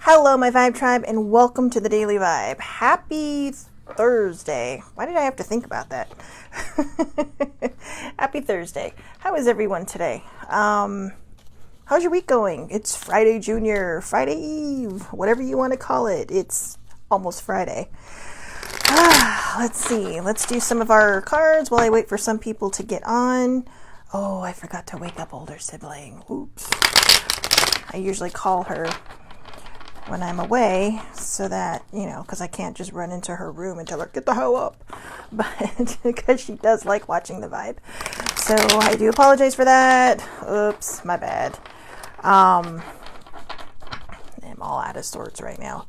Hello, my Vibe Tribe, and welcome to the Daily Vibe. Happy Thursday. Why did I have to think about that? Happy Thursday. How is everyone today? How's your week going? It's Friday Junior, Friday Eve, whatever you want to call it. It's almost Friday. Let's see. Let's do some of our cards while I wait for some people to get on. Oh, I forgot to wake up older sibling. Oops. I usually call her when I'm away so that, because I can't just run into her room and tell her, get the hell up. But because she does like watching the Vibe. So I do apologize for that. Oops, my bad. I'm all out of sorts right now.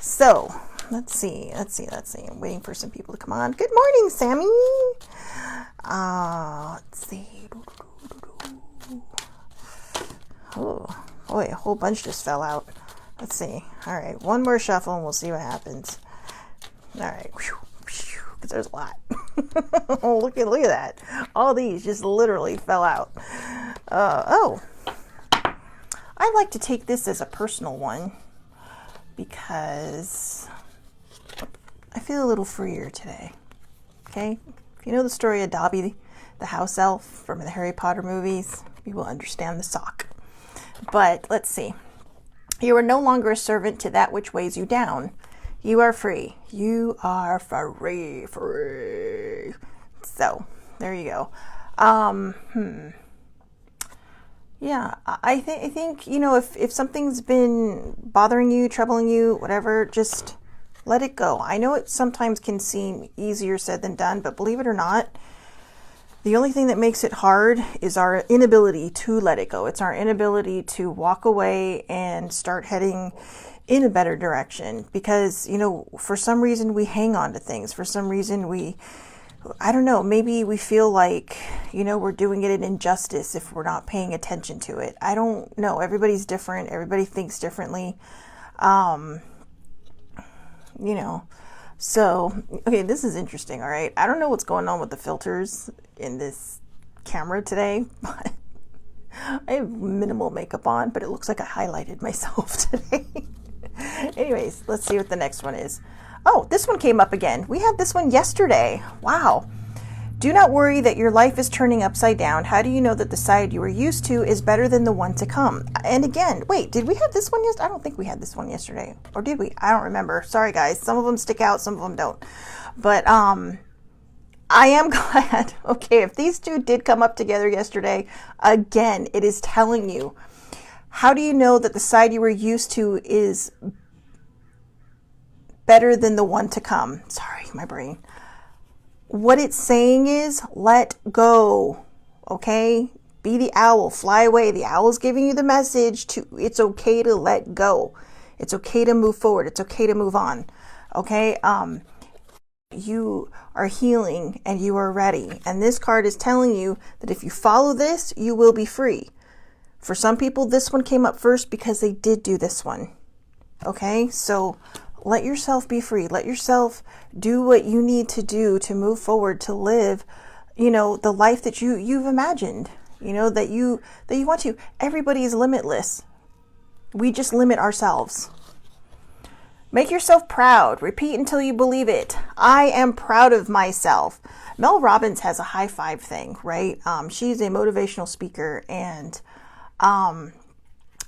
So let's see. I'm waiting for some people to come on. Good morning, Sammy. Let's see. Oh, boy, a whole bunch just fell out. Let's see. All right, one more shuffle and we'll see what happens. All right, because there's a lot. Oh, look at that. All these just literally fell out. I like to take this as a personal one because I feel a little freer today. Okay? If you know the story of Dobby, the house elf from the Harry Potter movies, you will understand the sock. But let's see. You are no longer a servant to that which weighs you down. You are free. You are free. So, there you go. Yeah, I think, if something's been bothering you, troubling you, whatever, just let it go. I know it sometimes can seem easier said than done, but believe it or not, the only thing that makes it hard is our inability to let it go. It's our inability to walk away and start heading in a better direction because, for some reason we hang on to things. For some reason I don't know, maybe we feel like, we're doing it an injustice if we're not paying attention to it. I don't know. Everybody's different. Everybody thinks differently. So, okay, this is interesting, all right? I don't know what's going on with the filters in this camera today, but I have minimal makeup on, but it looks like I highlighted myself today. Anyways, let's see what the next one is. Oh, this one came up again. We had this one yesterday. Wow. Do not worry that your life is turning upside down. How do you know that the side you were used to is better than the one to come? And again, wait, did we have this one yesterday? I don't think we had this one yesterday. Or did we? I don't remember. Sorry, guys. Some of them stick out, some of them don't. But I am glad. Okay, if these two did come up together yesterday, again, it is telling you. How do you know that the side you were used to is better than the one to come? Sorry, my brain. What it's saying is let go, okay? Be the owl, fly away. The owl's giving you the message it's okay to let go. It's okay to move forward. It's okay to move on, okay? You are healing and you are ready. And this card is telling you that if you follow this, you will be free. For some people, this one came up first because they did do this one, okay? So let yourself be free. Let yourself do what you need to do to move forward, to live, the life that you've imagined, that you want to. Everybody is limitless. We just limit ourselves. Make yourself proud. Repeat until you believe it. I am proud of myself. Mel Robbins has a high five thing, right? She's a motivational speaker, and one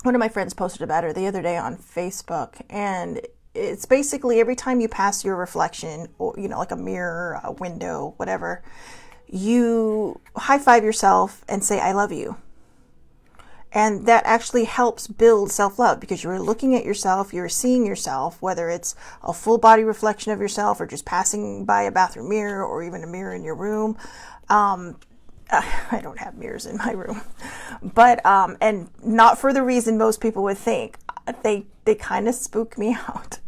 of my friends posted about her the other day on Facebook, and it's basically every time you pass your reflection, or like a mirror, a window, whatever, you high five yourself and say, I love you. And that actually helps build self-love because you're looking at yourself, you're seeing yourself, whether it's a full body reflection of yourself or just passing by a bathroom mirror or even a mirror in your room. I don't have mirrors in my room, but, and not for the reason most people would think. They kind of spook me out.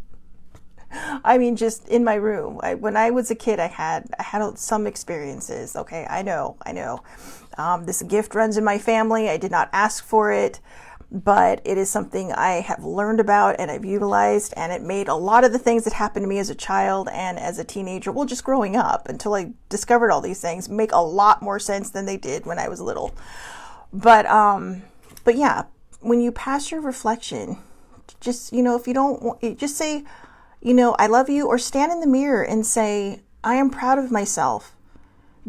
I mean, just in my room. When I was a kid, I had some experiences. Okay, I know. This gift runs in my family. I did not ask for it, but it is something I have learned about and I've utilized, and it made a lot of the things that happened to me as a child and as a teenager, well, just growing up until I discovered all these things, make a lot more sense than they did when I was little. But yeah, when you pass your reflection, Just, if you don't want, just say, I love you, or stand in the mirror and say, I am proud of myself.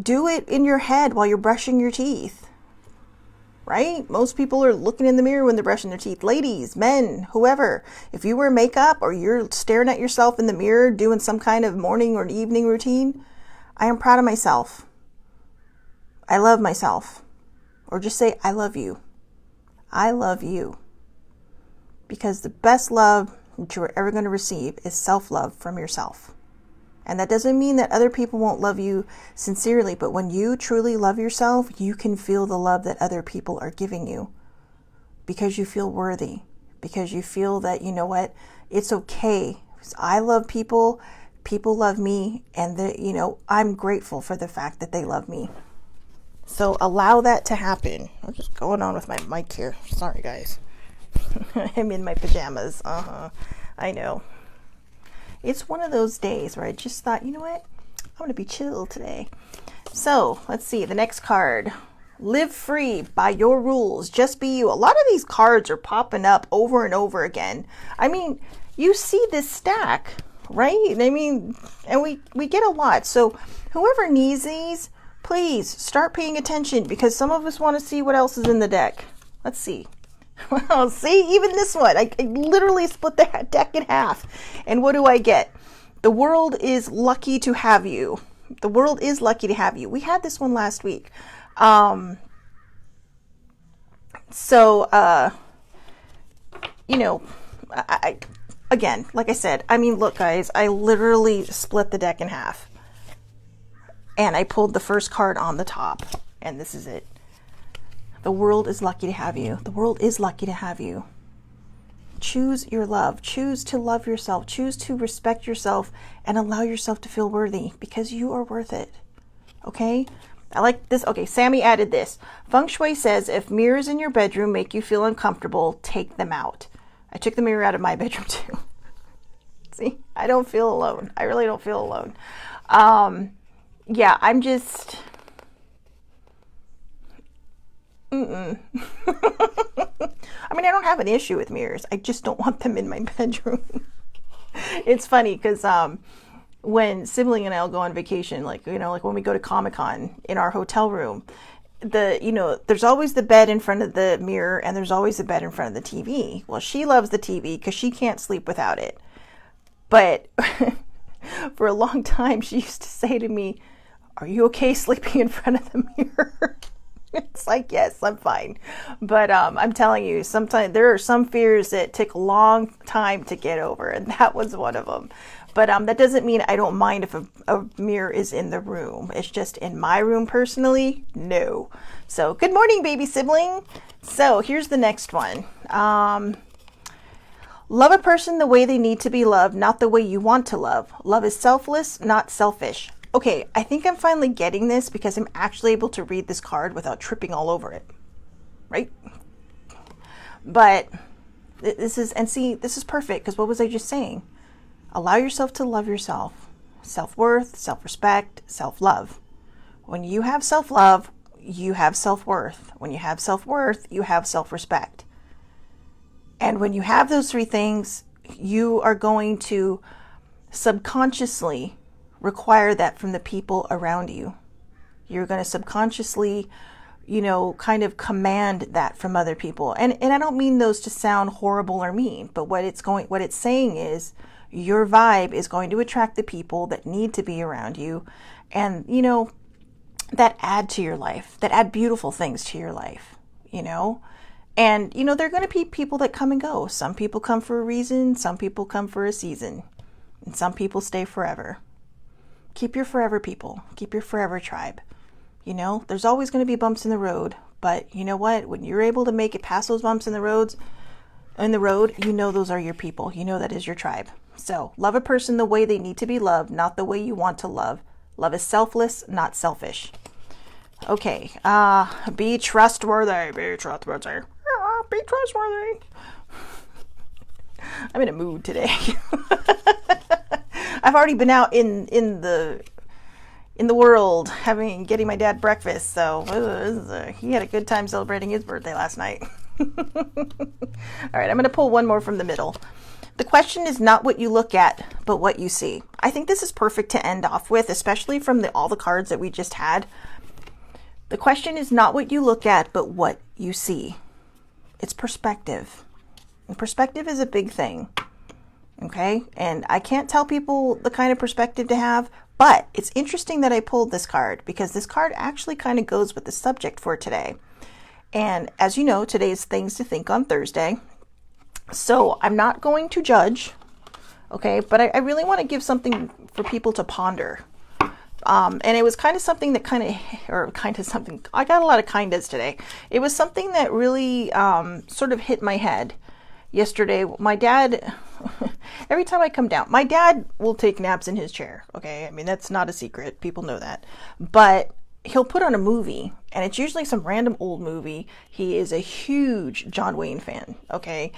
Do it in your head while you're brushing your teeth, right? Most people are looking in the mirror when they're brushing their teeth. Ladies, men, whoever, if you wear makeup or you're staring at yourself in the mirror doing some kind of morning or evening routine, I am proud of myself. I love myself. Or just say, I love you. I love you. Because the best love that you're ever going to receive is self-love from yourself. And that doesn't mean that other people won't love you sincerely, but when you truly love yourself, you can feel the love that other people are giving you. Because you feel worthy. Because you feel that, you know what, it's okay. I love people, people love me, and I'm grateful for the fact that they love me. So allow that to happen. I'm just going on with my mic here. Sorry, guys. I'm in my pajamas. I know. It's one of those days where I just thought, you know what? I'm going to be chill today. So let's see. The next card. Live free by your rules. Just be you. A lot of these cards are popping up over and over again. I mean, you see this stack, right? I mean, and we get a lot. So whoever needs these, please start paying attention, because some of us want to see what else is in the deck. Let's see. Well, see, even this one, I literally split the deck in half. And what do I get? The world is lucky to have you. The world is lucky to have you. We had this one last week. Again, like I said, I mean, look, guys, I literally split the deck in half. And I pulled the first card on the top. And this is it. The world is lucky to have you. The world is lucky to have you. Choose your love. Choose to love yourself. Choose to respect yourself and allow yourself to feel worthy, because you are worth it. Okay? I like this. Okay, Sammy added this. Feng Shui says if mirrors in your bedroom make you feel uncomfortable, take them out. I took the mirror out of my bedroom too. See? I don't feel alone. I really don't feel alone. Yeah, I'm just... I mean, I don't have an issue with mirrors. I just don't want them in my bedroom. It's funny because when Sibling and I'll go on vacation, like when we go to Comic-Con, in our hotel room, there's always the bed in front of the mirror and there's always the bed in front of the TV. Well, she loves the TV because she can't sleep without it. But for a long time, she used to say to me, "Are you okay sleeping in front of the mirror?" It's like, yes, I'm fine. But I'm telling you, sometimes there are some fears that take a long time to get over, and that was one of them. But that doesn't mean I don't mind if a mirror is in the room. It's just in my room personally, no. So good morning, baby sibling. So here's the next one. Love a person the way they need to be loved, not the way you want to love. Love is selfless, not selfish. Okay, I think I'm finally getting this because I'm actually able to read this card without tripping all over it, right? But this is perfect, because what was I just saying? Allow yourself to love yourself. Self-worth, self-respect, self-love. When you have self-love, you have self-worth. When you have self-worth, you have self-respect. And when you have those three things, you are going to subconsciously require that from the people around you. You're going to subconsciously, kind of command that from other people. And I don't mean those to sound horrible or mean, but what it's saying is your vibe is going to attract the people that need to be around you, and that add to your life, that add beautiful things to your life, And there are going to be people that come and go. Some people come for a reason, some people come for a season, and some people stay forever. Keep your forever people. Keep your forever tribe. There's always going to be bumps in the road, but you know what? When you're able to make it past those bumps in the road, those are your people. That is your tribe. So love a person the way they need to be loved, not the way you want to love. Love is selfless, not selfish. Okay. Be trustworthy. Be trustworthy. Be trustworthy. I'm in a mood today. I've already been out in the world getting my dad breakfast, so he had a good time celebrating his birthday last night. All right, I'm going to pull one more from the middle. The question is not what you look at, but what you see. I think this is perfect to end off with, especially from all the cards that we just had. The question is not what you look at, but what you see. It's perspective. And perspective is a big thing. Okay? And I can't tell people the kind of perspective to have, but it's interesting that I pulled this card because this card actually kind of goes with the subject for today. And as you know, today is Things to Think on Thursday. So I'm not going to judge, okay? But I really want to give something for people to ponder. And it was kind of something that I got a lot of kindas today. It was something that really sort of hit my head yesterday. My dad, every time I come down, my dad will take naps in his chair, okay? I mean, that's not a secret. People know that. But he'll put on a movie, and it's usually some random old movie. He is a huge John Wayne fan, okay?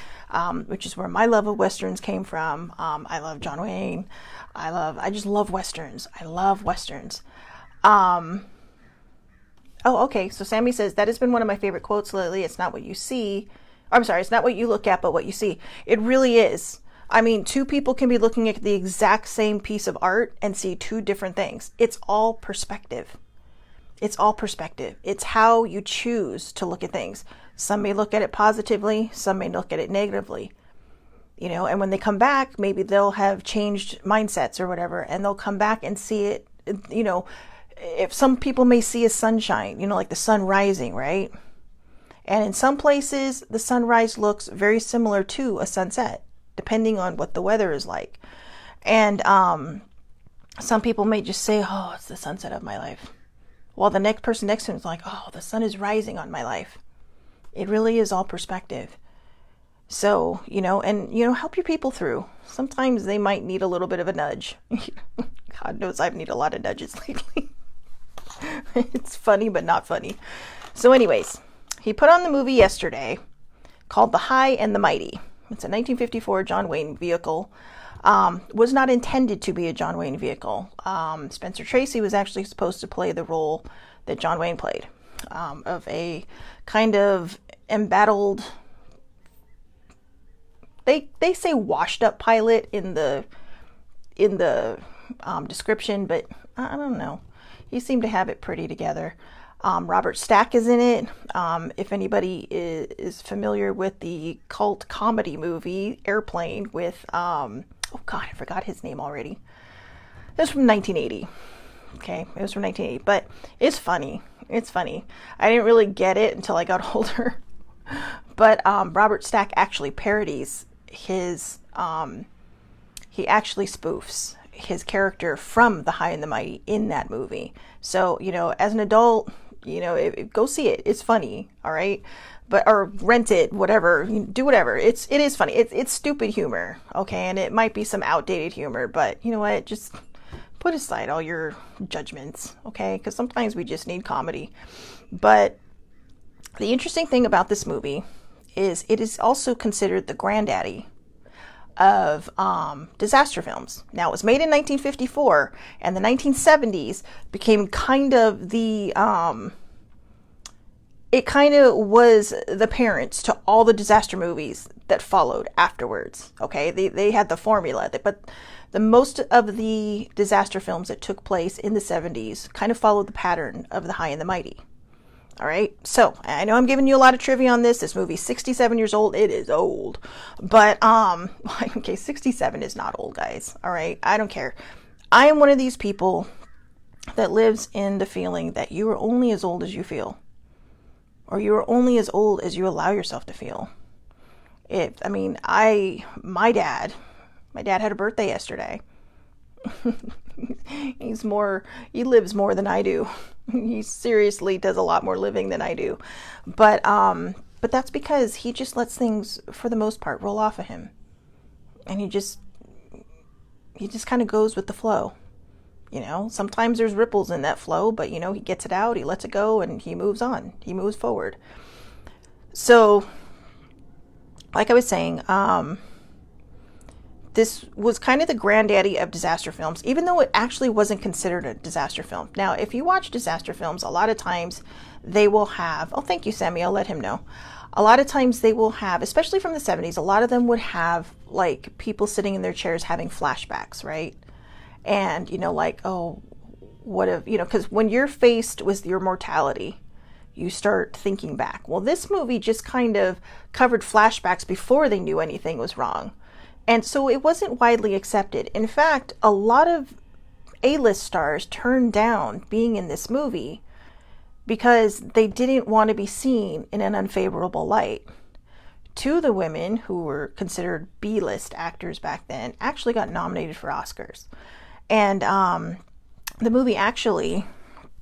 Which is where my love of Westerns came from. I love John Wayne. I just love Westerns. I love Westerns. Oh, okay. So Sammy says, that has been one of my favorite quotes lately. It's not what you see. I'm sorry. It's not what you look at, but what you see. It really is. I mean, two people can be looking at the exact same piece of art and see two different things. It's all perspective. It's all perspective. It's how you choose to look at things. Some may look at it positively. Some may look at it negatively. You know, and when they come back, maybe they'll have changed mindsets or whatever, and they'll come back and see it, you know, if some people may see a sunshine, you know, like the sun rising, right? And in some places, the sunrise looks very similar to a sunset, depending on what the weather is like. And some people may just say, oh, it's the sunset of my life. While the next person next to him is like, oh, the sun is rising on my life. It really is all perspective. So, you know, and, you know, help your people through. Sometimes they might need a little bit of a nudge. God knows I've needed a lot of nudges lately. It's funny, but not funny. So anyways, he put on the movie yesterday called The High and the Mighty. It's a 1954 John Wayne vehicle. Was not intended to be a John Wayne vehicle. Spencer Tracy was actually supposed to play the role that John Wayne played, of a kind of embattled, they say washed up pilot in the description, but I don't know. He seemed to have it pretty together. Robert Stack is in it. If anybody is familiar with the cult comedy movie Airplane with, oh God, I forgot his name already. It was from 1980. Okay, it was from 1980, but it's funny. It's funny. I didn't really get it until I got older. But Robert Stack actually parodies his, he actually spoofs his character from The High and the Mighty in that movie. So, you know, as an adult, you know, go see it. It's funny, all right? But, or rent it, whatever, do whatever. It is funny. It's stupid humor, okay? And it might be some outdated humor, but you know what? Just put aside all your judgments, okay? Because sometimes we just need comedy. But the interesting thing about this movie is it is also considered the granddaddy of disaster films. Now, it was made in 1954, and the 1970s became kind of the, it kind of was the parents to all the disaster movies that followed afterwards, okay? They had the formula, but the most of the disaster films that took place in the 70s kind of followed the pattern of The High and the Mighty. All right, so I know I'm giving you a lot of trivia on this. This movie's 67 years old. It is old, but okay, 67 is not old, guys. All right, I don't care. I am one of these people that lives in the feeling that you are only as old as you feel, or you are only as old as you allow yourself to feel. My dad had a birthday yesterday. He lives more than I do. He seriously does a lot more living than I do. But that's because he just lets things, for the most part, roll off of him. And he just kind of goes with the flow. You know, sometimes there's ripples in that flow, but you know, he gets it out, he lets it go, and he moves on. He moves forward. So, like I was saying, this was kind of the granddaddy of disaster films, even though it actually wasn't considered a disaster film. Now, if you watch disaster films, a lot of times they will have, oh, thank you, Sammy, I'll let him know. a lot of times they will have, especially from the 70s, a lot of them would have like people sitting in their chairs having flashbacks, right? And, like, oh, what if, because when you're faced with your mortality, you start thinking back. Well, this movie just kind of covered flashbacks before they knew anything was wrong. And so it wasn't widely accepted. In fact, a lot of A-list stars turned down being in this movie because they didn't want to be seen in an unfavorable light. Two of the women who were considered B-list actors back then actually got nominated for Oscars. And the movie actually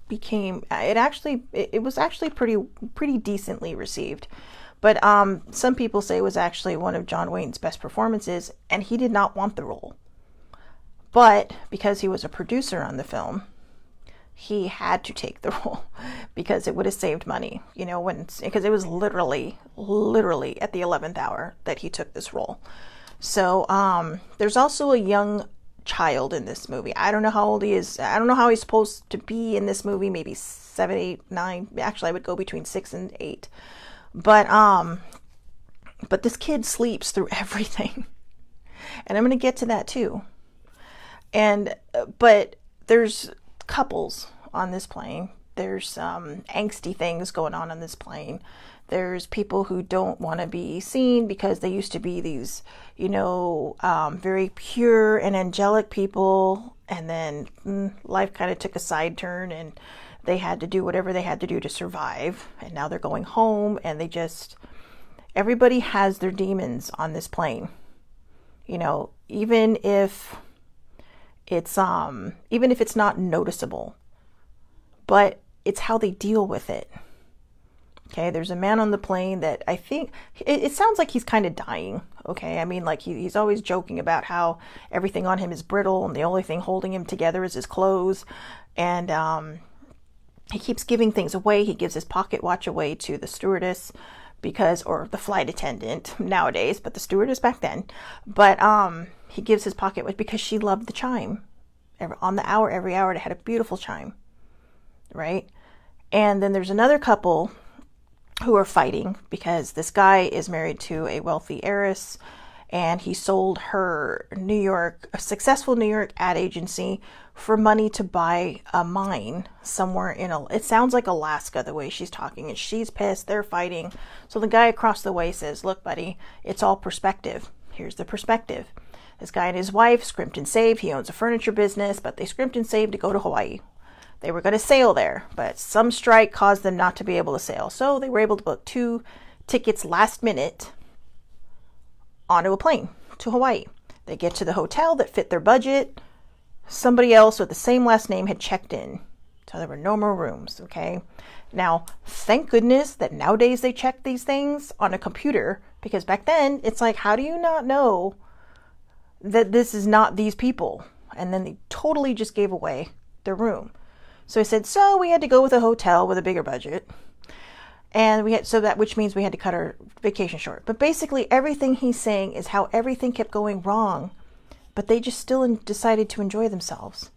it was actually pretty decently received. But some people say it was actually one of John Wayne's best performances, and he did not want the role. But because he was a producer on the film, he had to take the role because it would have saved money, because it was literally at the 11th hour that he took this role. So there's also a young child in this movie. I don't know how old he is. I don't know how he's supposed to be in this movie. Maybe 7, 8, 9. Actually, I would go between 6 and 8. But this kid sleeps through everything. And I'm going to get to that too. But there's couples on this plane. There's angsty things going on this plane. There's people who don't want to be seen because they used to be these, very pure and angelic people. And then life kind of took a side turn and they had to do whatever they had to do to survive. And now they're going home and everybody has their demons on this plane. Even if it's not noticeable, but it's how they deal with it. Okay, there's a man on the plane that I think, it sounds like he's kind of dying, okay? I mean, like he's always joking about how everything on him is brittle and the only thing holding him together is his clothes. And he keeps giving things away. He gives his pocket watch away to the stewardess or the flight attendant nowadays, but the stewardess back then. But he gives his pocket watch because she loved the chime. On the hour, every hour, it had a beautiful chime, right? And then there's another couple who are fighting because this guy is married to a wealthy heiress and he sold her a successful New York ad agency for money to buy a mine somewhere it sounds like Alaska the way she's talking, and she's pissed, they're fighting. So the guy across the way says, look, buddy, it's all perspective. Here's the perspective. This guy and his wife scrimped and saved. He owns a furniture business, but they scrimped and saved to go to Hawaii. They were going to sail there, but some strike caused them not to be able to sail. So they were able to book 2 tickets last minute onto a plane to Hawaii. They get to the hotel that fit their budget. Somebody else with the same last name had checked in. So there were no more rooms, okay? Now, thank goodness that nowadays they check these things on a computer, because back then it's like, how do you not know that this is not these people? And then they totally just gave away their room. So I said, so we had to go with a hotel with a bigger budget. And which means we had to cut our vacation short. But basically everything he's saying is how everything kept going wrong, but they just still decided to enjoy themselves,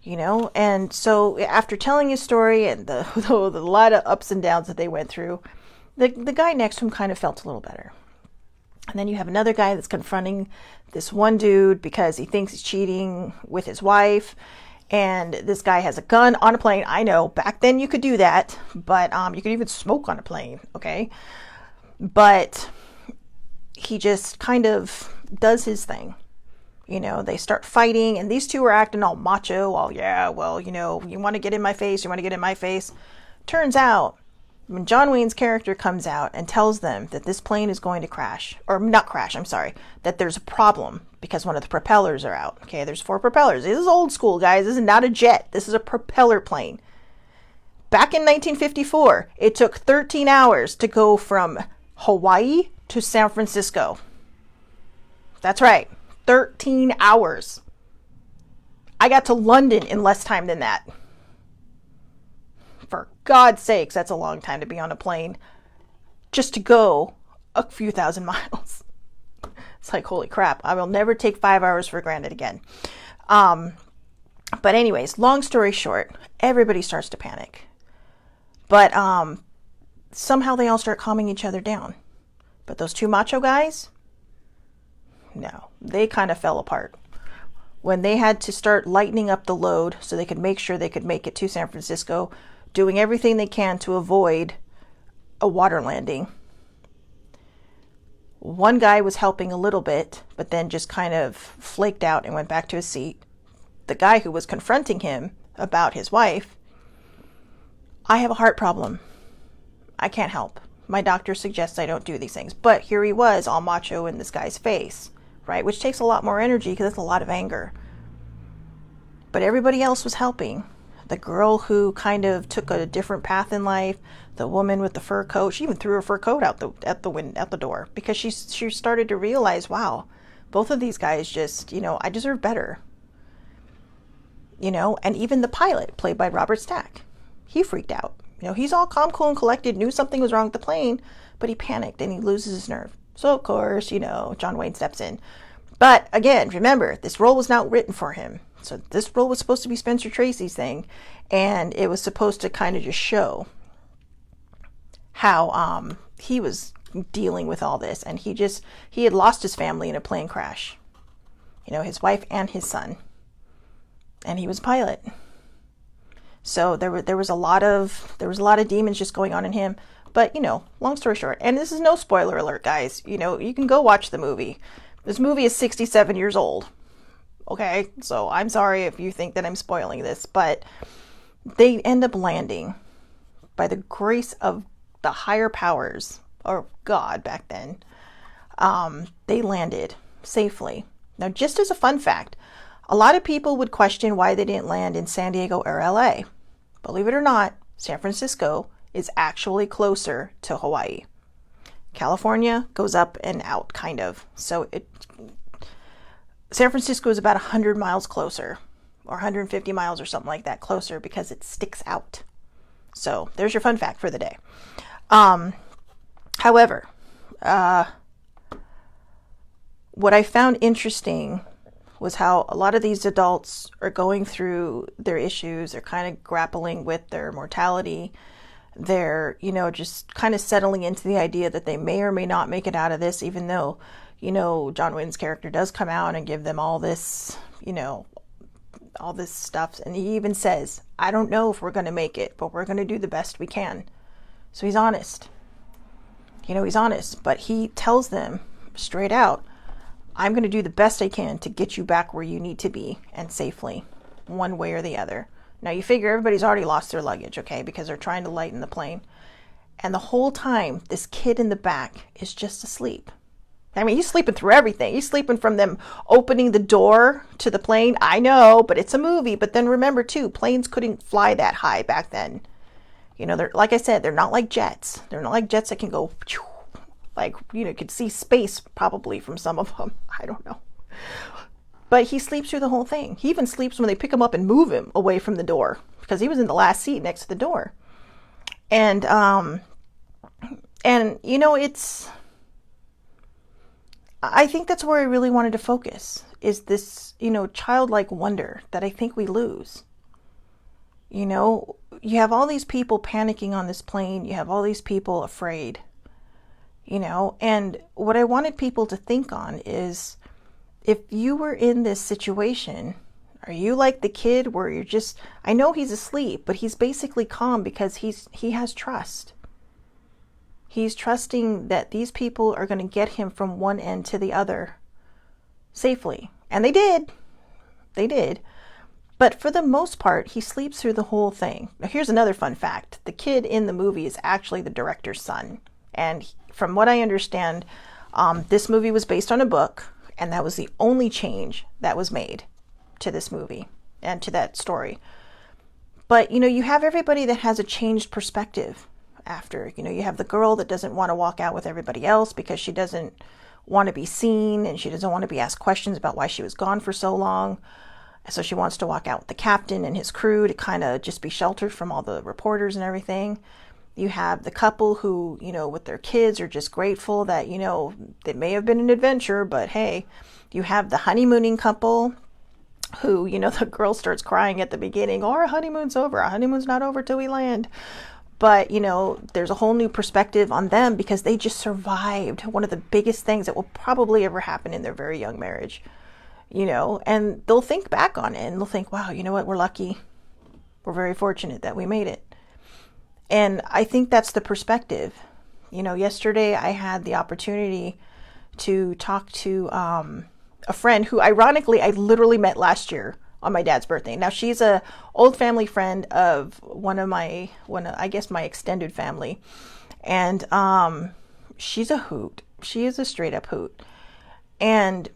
And so after telling his story and the lot of ups and downs that they went through, the guy next to him kind of felt a little better. And then you have another guy that's confronting this one dude because he thinks he's cheating with his wife. And this guy has a gun on a plane. I know, back then you could do that, but you could even smoke on a plane, okay? But he just kind of does his thing. They start fighting, and these two are acting all macho, you want to get in my face, Turns out, when John Wayne's character comes out and tells them that this plane is going to crash, or not crash, I'm sorry, that there's a problem because one of the propellers are out. Okay, there's 4 propellers. This is old school, guys. This is not a jet. This is a propeller plane. Back in 1954, it took 13 hours to go from Hawaii to San Francisco. That's right, 13 hours. I got to London in less time than that. For God's sakes, that's a long time to be on a plane just to go a few thousand miles. It's like, holy crap, I will never take 5 hours for granted again. But anyways, long story short, everybody starts to panic. But somehow they all start calming each other down. But those two macho guys, no, they kind of fell apart. When they had to start lightening up the load so they could make sure they could make it to San Francisco, doing everything they can to avoid a water landing. One guy was helping a little bit, but then just kind of flaked out and went back to his seat. The guy who was confronting him about his wife, I have a heart problem. I can't help. My doctor suggests I don't do these things. But here he was, all macho in this guy's face, right? Which takes a lot more energy because it's a lot of anger. But everybody else was helping. The girl who kind of took a different path in life, the woman with the fur coat, she even threw her fur coat out at the door because she started to realize, wow, both of these guys just, I deserve better. And even the pilot, played by Robert Stack, he freaked out. He's all calm, cool, and collected, knew something was wrong with the plane, but he panicked and he loses his nerve. So, of course, John Wayne steps in. But again, remember, this role was not written for him. So this role was supposed to be Spencer Tracy's thing, and it was supposed to kind of just show how he was dealing with all this. And he had lost his family in a plane crash. His wife and his son. And he was a pilot. So there was a lot of demons just going on in him. But long story short, and this is no spoiler alert, guys. You can go watch the movie. This movie is 67 years old. Okay, so I'm sorry if you think that I'm spoiling this, but they end up landing by the grace of the higher powers, or God back then. They landed safely. Now, just as a fun fact, a lot of people would question why they didn't land in San Diego or LA. Believe it or not, San Francisco is actually closer to Hawaii. California goes up and out, kind of. So San Francisco is about 100 miles closer, or 150 miles or something like that closer, because it sticks out. So there's your fun fact for the day. However, what I found interesting was how a lot of these adults are going through their issues. They're kind of grappling with their mortality. They're, just kind of settling into the idea that they may or may not make it out of this, even though, John Wayne's character does come out and give them all this, all this stuff. And he even says, I don't know if we're going to make it, but we're going to do the best we can. So he's honest. He's honest, but he tells them straight out, I'm going to do the best I can to get you back where you need to be, and safely, one way or the other. Now, you figure everybody's already lost their luggage, okay, because they're trying to lighten the plane. And the whole time, this kid in the back is just asleep. I mean, he's sleeping through everything. He's sleeping from them opening the door to the plane. I know, but it's a movie. But then remember, too, planes couldn't fly that high back then. They're, like I said, they're not like jets. They're not like jets that can go, like, you could see space probably from some of them. I don't know. But he sleeps through the whole thing. He even sleeps when they pick him up and move him away from the door, because he was in the last seat next to the door. And it's, I think that's where I really wanted to focus, is this, childlike wonder that I think we lose. You have all these people panicking on this plane. You have all these people afraid, and what I wanted people to think on is, if you were in this situation, are you like the kid where you're just, I know he's asleep, but he's basically calm because he has trust. He's trusting that these people are going to get him from one end to the other safely. And they did. They did. But for the most part, he sleeps through the whole thing. Now, here's another fun fact. The kid in the movie is actually the director's son. And from what I understand, this movie was based on a book. And that was the only change that was made to this movie and to that story. But, you have everybody that has a changed perspective after. You have the girl that doesn't want to walk out with everybody else because she doesn't want to be seen, and she doesn't want to be asked questions about why she was gone for so long. So she wants to walk out with the captain and his crew to kind of just be sheltered from all the reporters and everything. You have the couple who, with their kids are just grateful that, it may have been an adventure, but hey, you have the honeymooning couple who, the girl starts crying at the beginning, oh, our honeymoon's over. Our honeymoon's not over till we land. But, you know, there's a whole new perspective on them because they just survived one of the biggest things that will probably ever happen in their very young marriage, you know, and they'll think back on it and they'll think, wow, you know what, we're lucky. We're very fortunate that we made it. And I think that's the perspective. You know, yesterday I had the opportunity to talk to a friend who, ironically, I literally met last year on my dad's birthday. Now, she's a old family friend of my extended family. And she's a hoot. She is a straight up hoot. And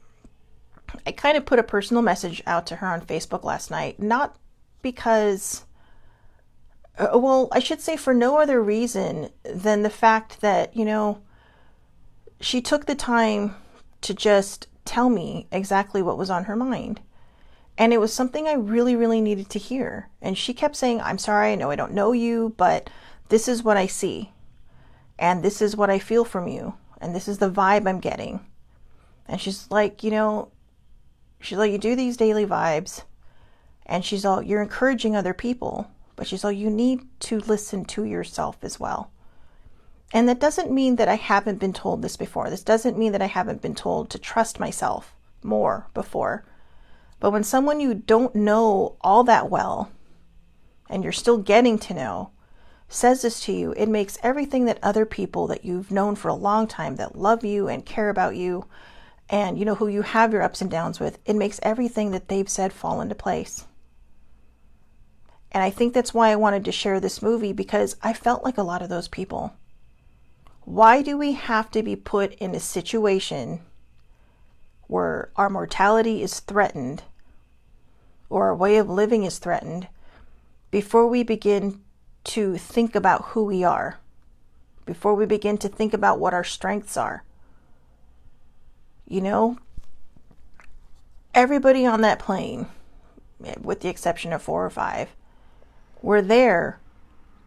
I kind of put a personal message out to her on Facebook last night, not because, well, I should say for no other reason than the fact that, you know, she took the time to just tell me exactly what was on her mind. And it was something I really, really needed to hear. And she kept saying, I'm sorry, I know I don't know you, but this is what I see. And this is what I feel from you. And this is the vibe I'm getting. And she's like, you know, she's like, you do these daily vibes. And she's all, you're encouraging other people. But she's all, you need to listen to yourself as well. And that doesn't mean that I haven't been told this before. This doesn't mean that I haven't been told to trust myself more before. But when someone you don't know all that well, and you're still getting to know, says this to you, it makes everything that other people that you've known for a long time that love you and care about you, and you know who you have your ups and downs with, it makes everything that they've said fall into place. And I think that's why I wanted to share this movie, because I felt like a lot of those people. Why do we have to be put in a situation where our mortality is threatened or our way of living is threatened before we begin to think about who we are, before we begin to think about what our strengths are? You know, everybody on that plane, with the exception of 4 or 5, were there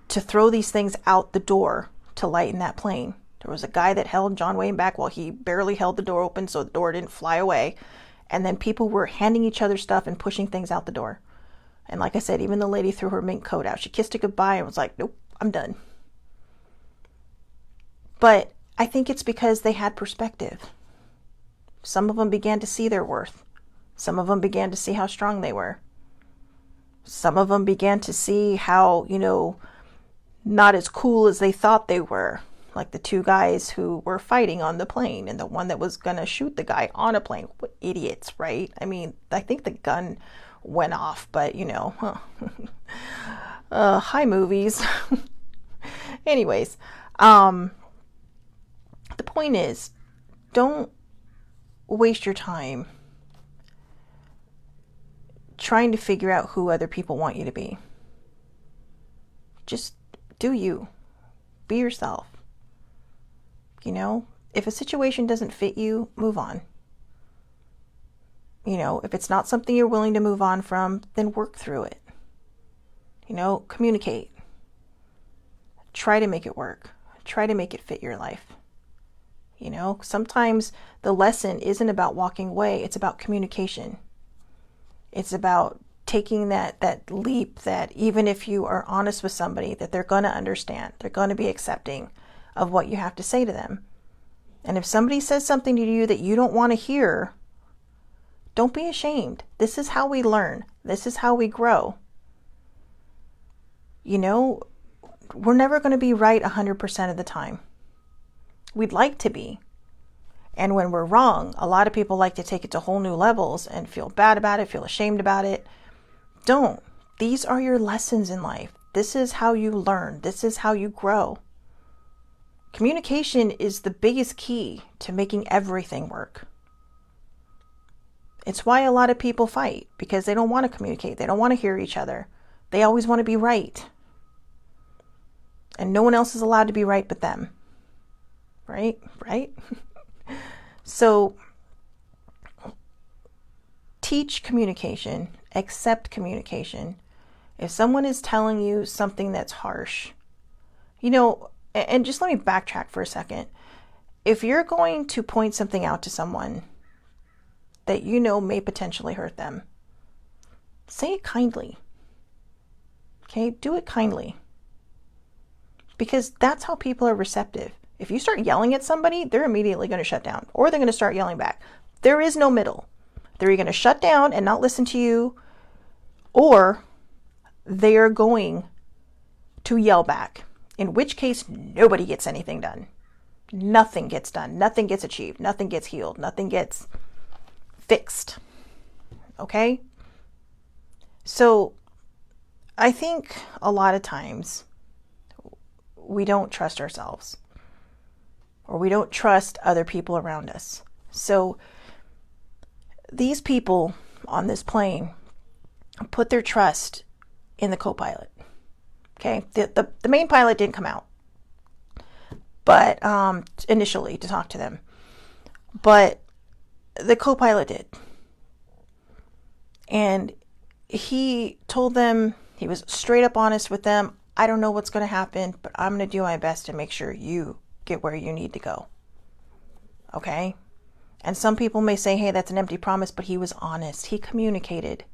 to throw these things out the door to lighten that plane. There was a guy that held John Wayne back while he barely held the door open so the door didn't fly away. And then people were handing each other stuff and pushing things out the door. And like I said, even the lady threw her mink coat out. She kissed it goodbye and was like, nope, I'm done. But I think it's because they had perspective. Some of them began to see their worth. Some of them began to see how strong they were. Some of them began to see how, you know, not as cool as they thought they were. Like the 2 guys who were fighting on the plane and the one that was going to shoot the guy on a plane. What idiots, right? I mean, I think the gun went off, but you know, hi movies. Anyways, the point is, don't waste your time trying to figure out who other people want you to be. Just do you. Be yourself. You know, if a situation doesn't fit you, move on. You know, if it's not something you're willing to move on from, then work through it. You know, communicate. Try to make it work. Try to make it fit your life. You know, sometimes the lesson isn't about walking away. It's about communication. It's about taking that leap that even if you are honest with somebody, that they're going to understand. They're going to be accepting of what you have to say to them. And if somebody says something to you that you don't want to hear, don't be ashamed. This is how we learn. This is how we grow. You know, we're never going to be right 100% of the time. We'd like to be. And when we're wrong, a lot of people like to take it to whole new levels and feel bad about it, feel ashamed about it. Don't. These are your lessons in life. This is how you learn. This is how you grow. Communication is the biggest key to making everything work. It's why a lot of people fight, because they don't want to communicate. They don't want to hear each other. They always want to be right. And no one else is allowed to be right but them. Right? So, teach communication. Accept communication. If someone is telling you something that's harsh, you know, and just let me backtrack for a second. If you're going to point something out to someone that you know may potentially hurt them, say it kindly. Okay? Do it kindly. because that's how people are receptive. If you start yelling at somebody, they're immediately going to shut down, or they're going to start yelling back. There is no middle. They're going to shut down and not listen to you, or they are going to yell back, in which case nobody gets anything done. Nothing gets done. Nothing gets achieved. Nothing gets healed. Nothing gets fixed. Okay? So I think a lot of times we don't trust ourselves, or we don't trust other people around us. So these people on this plane put their trust in the co-pilot. Okay? The main pilot didn't come out, but initially to talk to them. But the co-pilot did. And he told them, he was straight up honest with them. I don't know what's going to happen, but I'm going to do my best to make sure you get where you need to go. Okay? And some people may say, hey, that's an empty promise, but he was honest. He communicated.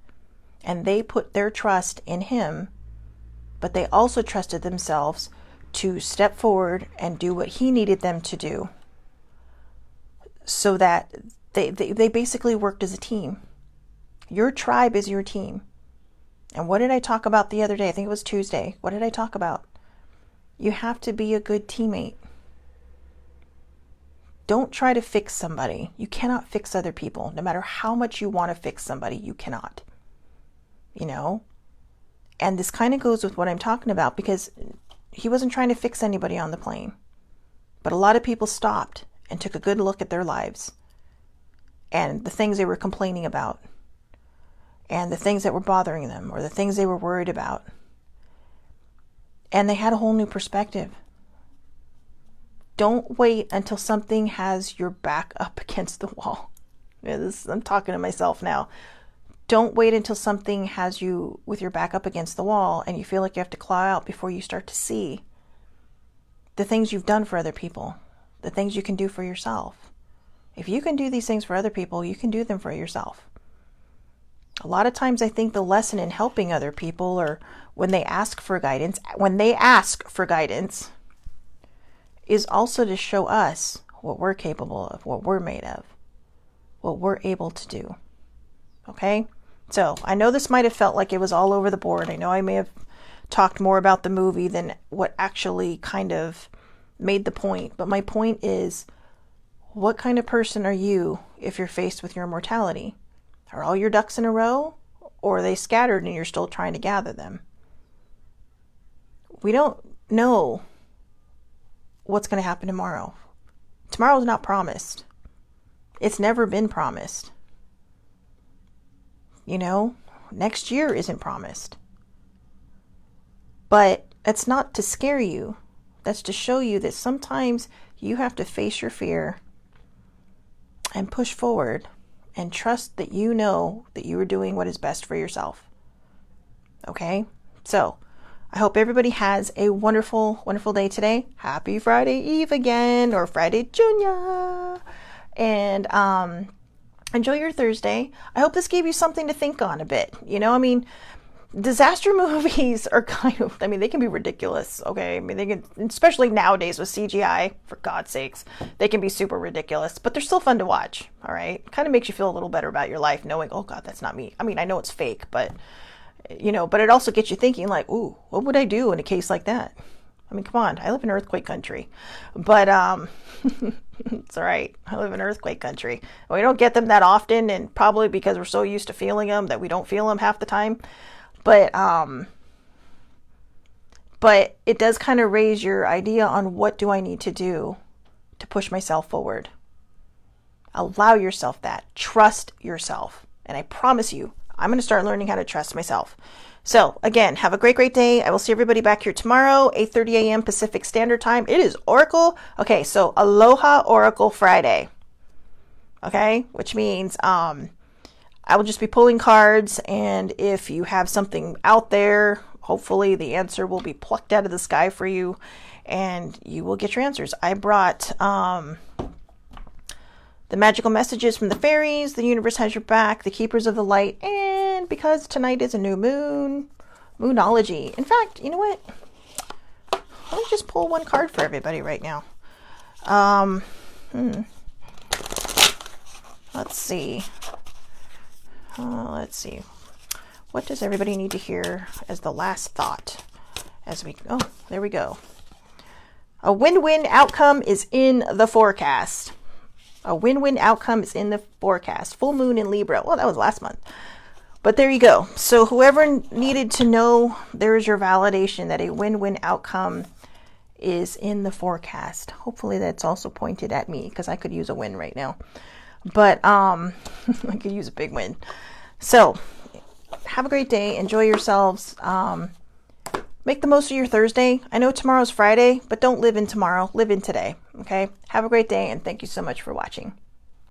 And they put their trust in him, but they also trusted themselves to step forward and do what he needed them to do, so that they basically worked as a team. Your tribe is your team. And what did I talk about the other day? I think it was Tuesday. What did I talk about? You have to be a good teammate. Don't try to fix somebody. You cannot fix other people. No matter how much you want to fix somebody, you cannot. You know? And this kind of goes with what I'm talking about, because he wasn't trying to fix anybody on the plane. But a lot of people stopped and took a good look at their lives and the things they were complaining about, and the things that were bothering them, or the things they were worried about. And they had a whole new perspective. Don't wait until something has your back up against the wall. I'm talking to myself now. Don't wait until something has you with your back up against the wall and you feel like you have to claw out before you start to see the things you've done for other people, the things you can do for yourself. If you can do these things for other people, you can do them for yourself. A lot of times I think the lesson in helping other people, or when they ask for guidance, is also to show us what we're capable of, what we're made of, what we're able to do. Okay? So I know this might have felt like it was all over the board. I know I may have talked more about the movie than what actually kind of made the point. But my point is, what kind of person are you if you're faced with your mortality? Are all your ducks in a row, or are they scattered and you're still trying to gather them? We don't know what's going to happen tomorrow. Tomorrow's not promised. It's never been promised. You know, next year isn't promised. But it's not to scare you. That's to show you that sometimes you have to face your fear and push forward and trust that you know that you are doing what is best for yourself. Okay? So, I hope everybody has a wonderful, wonderful day today. Happy Friday Eve again, or Friday Junior. And enjoy your Thursday. I hope this gave you something to think on a bit. You know, I mean, disaster movies are kind of, they can be ridiculous, okay? I mean, they can, especially nowadays with CGI, for God's sakes, they can be super ridiculous, but they're still fun to watch, all right? Kind of makes you feel a little better about your life, knowing, oh God, that's not me. I mean, I know it's fake, but, you know, but it also gets you thinking, like, ooh, what would I do in a case like that? I mean, come on, I live in earthquake country, but it's all right. I live in earthquake country. We don't get them that often, and probably because we're so used to feeling them that we don't feel them half the time. But it does kind of raise your idea on what do I need to do to push myself forward. Allow yourself that. Trust yourself. And I promise you, I'm going to start learning how to trust myself. So again, have a great, great day. I will see everybody back here tomorrow, 8:30 a.m. Pacific Standard Time. It is Oracle. Okay, so Aloha Oracle Friday. Okay, which means I will just be pulling cards, and if you have something out there, hopefully the answer will be plucked out of the sky for you, and you will get your answers. I brought the magical messages from the fairies, the universe has your back, the keepers of the light, and because tonight is a new moon, moonology. In fact, you know what? Let me just pull one card for everybody right now. Let's see. Let's see. What does everybody need to hear as the last thought? Oh, there we go. A win-win outcome is in the forecast. A win-win outcome is in the forecast. Full moon in Libra. Well, that was last month. But there you go. So whoever needed to know, there is your validation that a win-win outcome is in the forecast. Hopefully that's also pointed at me because I could use a win right now. But I could use a big win. So have a great day. Enjoy yourselves. Make the most of your Thursday. I know tomorrow's Friday, but don't live in tomorrow. Live in today. Okay? Have a great day, and thank you so much for watching.